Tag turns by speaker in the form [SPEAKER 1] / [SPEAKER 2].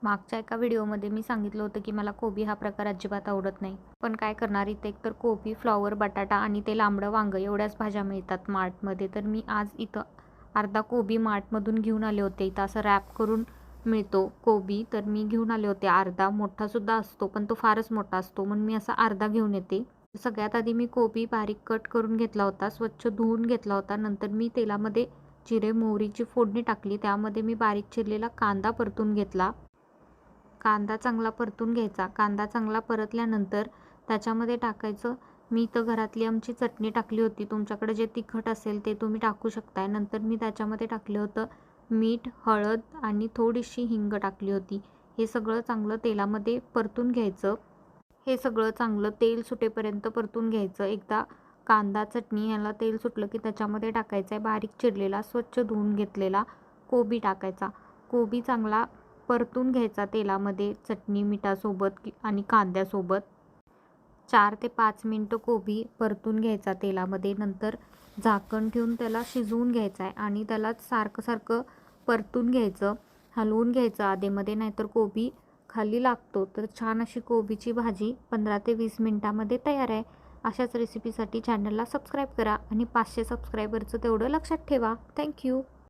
[SPEAKER 1] मागच्या एका व्हिडिओमध्ये मी सांगितलं होतं की मला कोबी हा प्रकार अजिबात आवडत नाही. पण काय करणार, इथे एकतर कोबी, फ्लॉवर, बटाटा आणि ते लांबडं वांगं एवढ्याच भाज्या मिळतात मार्टमध्ये. तर मी आज इथं अर्धा कोबी मार्टमधून घेऊन आले होते. इथं असं रॅप करून मिळतो कोबी, तर मी घेऊन आले होते अर्धा. मोठासुद्धा असतो पण तो फारच मोठा असतो, म्हणून मी असा अर्धा घेऊन येते. सगळ्यात आधी मी कोबी बारीक कट करून घेतला होता, स्वच्छ धुवून घेतला होता. नंतर मी तेलामध्ये जिरे मोहरीची फोडणी टाकली. त्यामध्ये मी बारीक चिरलेला कांदा परतून घेतला. कांदा चांगला परतून घ्यायचा. कांदा चांगला परतल्यानंतर त्याच्यामध्ये टाकायचं, मी इथं घरातली आमची चटणी टाकली होती. तुमच्याकडे जे तिखट असेल ते तुम्ही टाकू शकताय. नंतर मी त्याच्यामध्ये टाकलं होतं मीठ, हळद आणि थोडीशी हिंग टाकली होती. हे सगळं चांगलं तेलामध्ये परतून घ्यायचं. हे सगळं चांगलं तेल सुटेपर्यंत परतून घ्यायचं. एकदा कांदा, चटणी ह्याला तेल सुटलं की त्याच्यामध्ये टाकायचं आहे बारीक चिरलेला, स्वच्छ धुवून घेतलेला कोबी टाकायचा. कोबी चांगला परतून घ्यायचा तेलामध्ये चटणी, मिठासोबत आणि कांद्यासोबत. 4 ते 5 मिनटं कोबी परतून घ्यायचा तेलामध्ये. नंतर झाकण ठेवून त्याला शिजवून घ्यायचं आहे आणि त्याला सारखं सारखं परतून घ्यायचं, हलवून घ्यायचं आधेमध्ये, नाहीतर कोबी खाली लागतो. तर छान अशी कोबीची भाजी 15 ते 20 मिनटामध्ये तयार आहे. अशाच रेसिपीसाठी चॅनलला सबस्क्राईब करा आणि 500 सबस्क्रायबरचं तेवढं लक्षात ठेवा. थँक्यू.